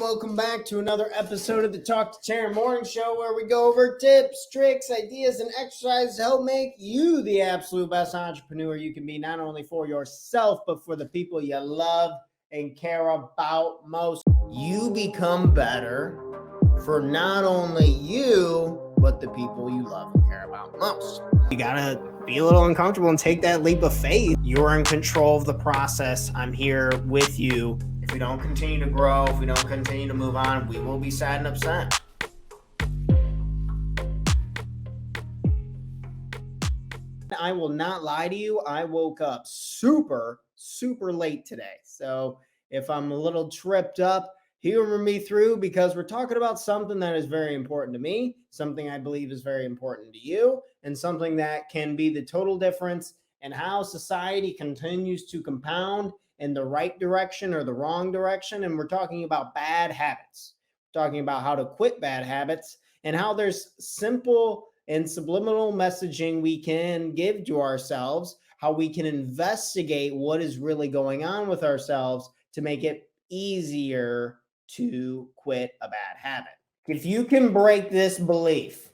welcome back to another episode of the Talk to Taryn Morning Show, where we go over tips, tricks, ideas, and exercises to help make you the absolute best entrepreneur you can be, not only for yourself, but for the people you love and care about most. You become better for not only you, but the people you love and care about most. You gotta be a little uncomfortable and take that leap of faith. You're in control of the process. I'm here with you. If we don't continue to grow, if we don't continue to move on, we will be sad and upset. I will not lie to you. I woke up super late today. So if I'm a little tripped up, humor me through, because we're talking about something that is very important to me, something I believe is very important to you, and something that can be the total difference in how society continues to compound in the right direction or the wrong direction. And we're talking about bad habits, we're talking about how to quit bad habits, and how there's simple and subliminal messaging we can give to ourselves, how we can investigate what is really going on with ourselves to make it easier to quit a bad habit. If you can break this belief,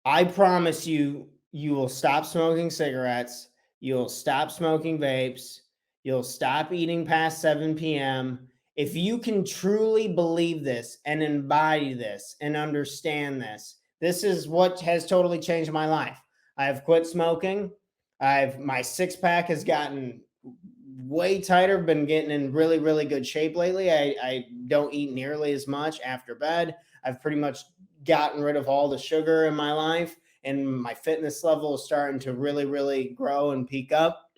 I promise you, you will stop smoking cigarettes, you'll stop smoking vapes, you'll stop eating past 7 p.m. If you can truly believe this and embody this and understand this, this is what has totally changed my life. I have quit smoking. My six-pack has gotten way tighter, been getting in really good shape lately. I don't eat nearly as much after bed. I've pretty much gotten rid of all the sugar in my life, and my fitness level is starting to really grow and peak up.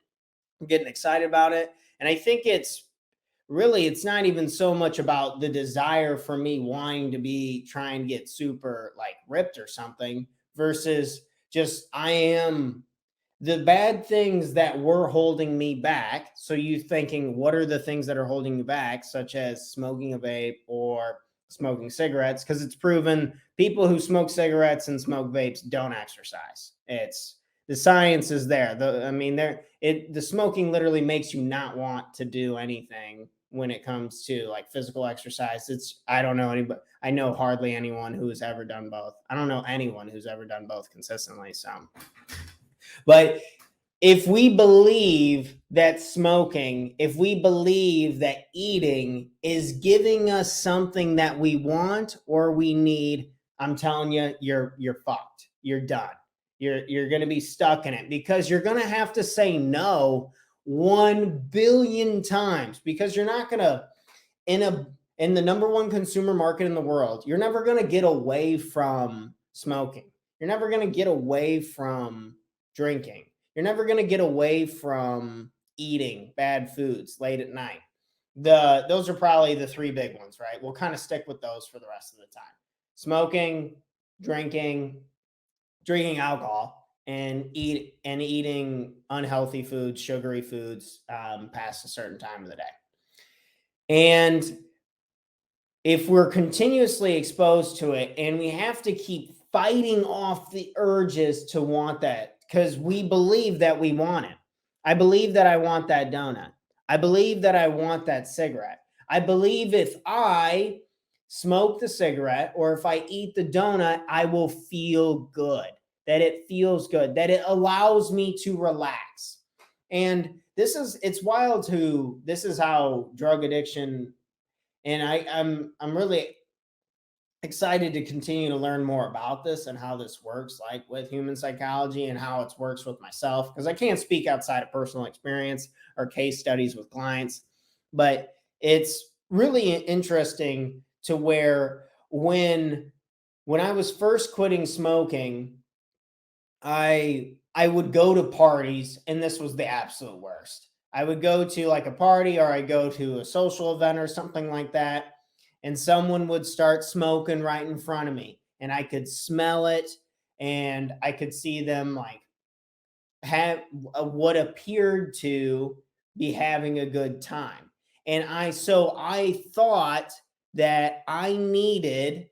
I'm getting excited about it. And I think it's not even so much about the desire for me wanting to be trying to get super like ripped or something, versus just the bad things that were holding me back. So you thinking, what are the things that are holding you back, such as smoking a vape or smoking cigarettes? Because it's proven people who smoke cigarettes and smoke vapes don't exercise. The science is there. The smoking literally makes you not want to do anything when it comes to like physical exercise. I don't know anybody. I know hardly anyone who's ever done both. I don't know anyone who's ever done both consistently. So, but if we believe that smoking, if we believe that eating is giving us something that we want or we need, I'm telling you, you're fucked. You're done. You're going to be stuck in it, because you're going to have to say no 1 billion times, because you're not going to, in the number one consumer market in the world, you're never going to get away from smoking. You're never going to get away from drinking. You're never going to get away from eating bad foods late at night. Those are probably the three big ones, right? We'll kind of stick with those for the rest of the time. Smoking, drinking alcohol, and eating unhealthy foods, sugary foods, past a certain time of the day. And if we're continuously exposed to it, and we have to keep fighting off the urges to want that, because we believe that we want it. I believe that I want that donut. I believe that I want that cigarette. I believe if I smoke the cigarette or if I eat the donut, I will feel good, that it feels good, that it allows me to relax. And it's wild this is how drug addiction, and I'm really excited to continue to learn more about this and how this works, like with human psychology, and how it works with myself, because I can't speak outside of personal experience or case studies with clients. But it's really interesting to where when I was first quitting smoking, I would go to parties, and this was the absolute worst. I would go to like a party, or I go to a social event or something like that, and someone would start smoking right in front of me, and I could smell it, and I could see them like have what appeared to be having a good time. And I thought that I needed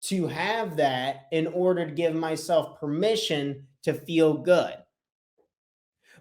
to have that in order to give myself permission to feel good.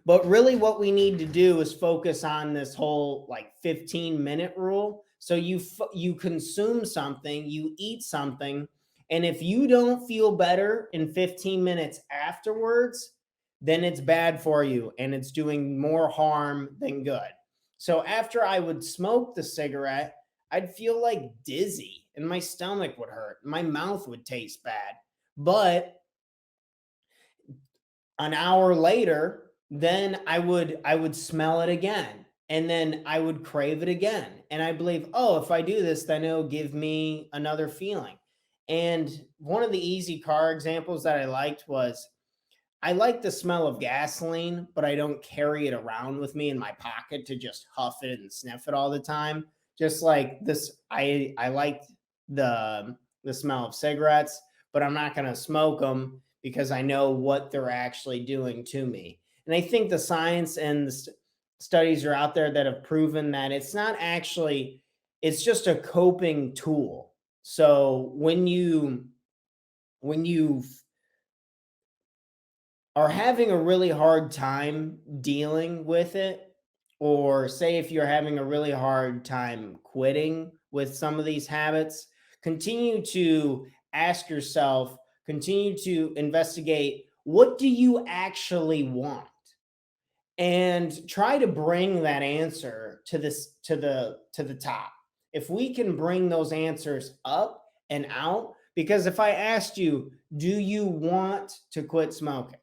But really, what we need to do is focus on this whole like 15-minute rule. So you consume something, you eat something, and if you don't feel better in 15 minutes afterwards, then it's bad for you and it's doing more harm than good. So after I would smoke the cigarette, I'd feel like dizzy and my stomach would hurt. My mouth would taste bad. But an hour later, then I would smell it again, and then I would crave it again, and I believe, oh, if I do this, then it'll give me another feeling. And one of the easy car examples that I liked was, I like the smell of gasoline, but I don't carry it around with me in my pocket to just huff it and sniff it all the time. Just like this, I like the smell of cigarettes, but I'm not going to smoke them because I know what they're actually doing to me. And I think the science and the studies are out there that have proven that it's not actually, it's just a coping tool. So when you are having a really hard time dealing with it, or say if you're having a really hard time quitting with some of these habits, continue to ask yourself, continue to investigate, what do you actually want? And try to bring that answer to this to the top. If we can bring those answers up and out, because if I asked you, do you want to quit smoking?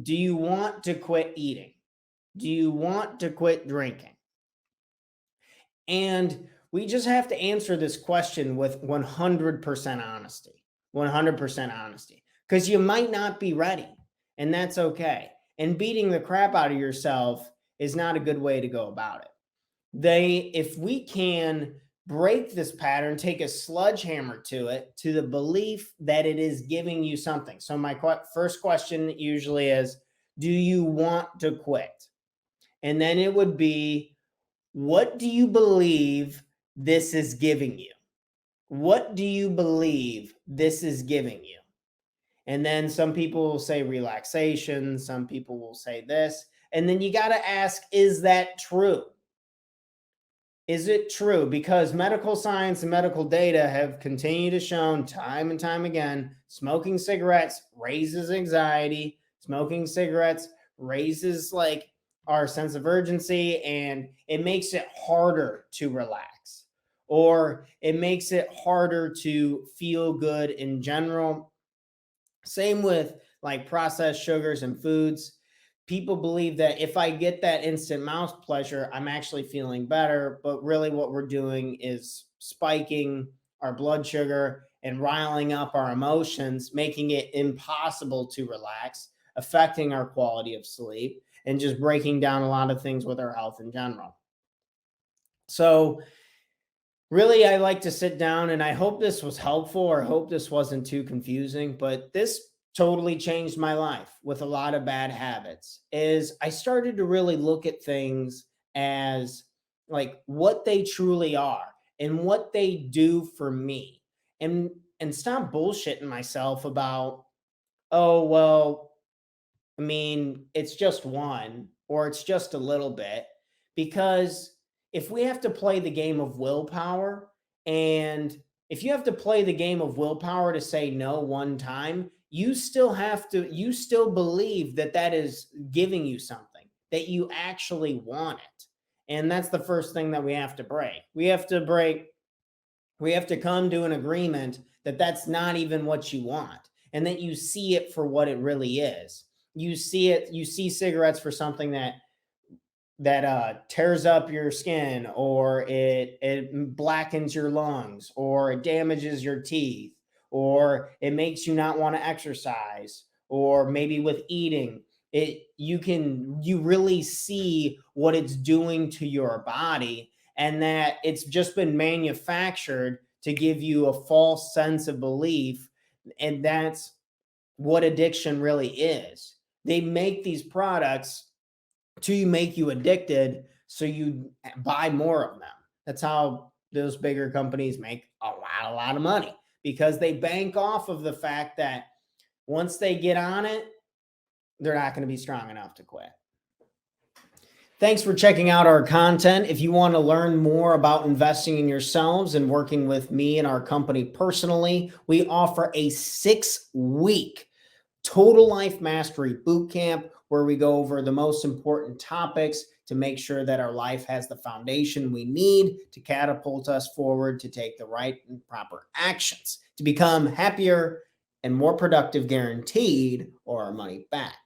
Do you want to quit eating? Do you want to quit drinking? And we just have to answer this question with 100% honesty. 100% honesty. Because you might not be ready, and that's okay. And beating the crap out of yourself is not a good way to go about it. If we can break this pattern, take a sledgehammer to it, to the belief that it is giving you something. So my first question usually is, do you want to quit? And then it would be, what do you believe this is giving you? What do you believe this is giving you? And then some people will say relaxation, some people will say this. And then you got to ask, is that true? Is it true? Because medical science and medical data have continued to show time and time again, smoking cigarettes raises anxiety, smoking cigarettes raises like our sense of urgency, and it makes it harder to relax, or it makes it harder to feel good in general. Same with like processed sugars and foods. People believe that if I get that instant mouth pleasure, I'm actually feeling better. But really, what we're doing is spiking our blood sugar and riling up our emotions, making it impossible to relax, affecting our quality of sleep, and just breaking down a lot of things with our health in general. So, really, I like to sit down, and I hope this was helpful, or I hope this wasn't too confusing, but this totally changed my life with a lot of bad habits. Is I started to really look at things as like what they truly are and what they do for me, and stop bullshitting myself about, oh well, I mean, it's just one or it's just a little bit. Because if we have to play the game of willpower, and if you have to play the game of willpower to say no one time, you still believe that that is giving you something, that you actually want it. And that's the first thing that we have to break. We have to come to an agreement that that's not even what you want, and that you see it for what it really is. You see cigarettes for something that tears up your skin, or it blackens your lungs, or it damages your teeth, or it makes you not want to exercise, or maybe with eating, you really see what it's doing to your body, and that it's just been manufactured to give you a false sense of belief. And that's what addiction really is. They make these products to make you addicted so you buy more of them. That's how those bigger companies make a lot of money, because they bank off of the fact that once they get on it, they're not going to be strong enough to quit. Thanks for checking out our content. If you want to learn more about investing in yourselves and working with me and our company personally, we offer a 6-week Total Life Mastery Bootcamp where we go over the most important topics to make sure that our life has the foundation we need to catapult us forward to take the right and proper actions to become happier and more productive, guaranteed, or our money back.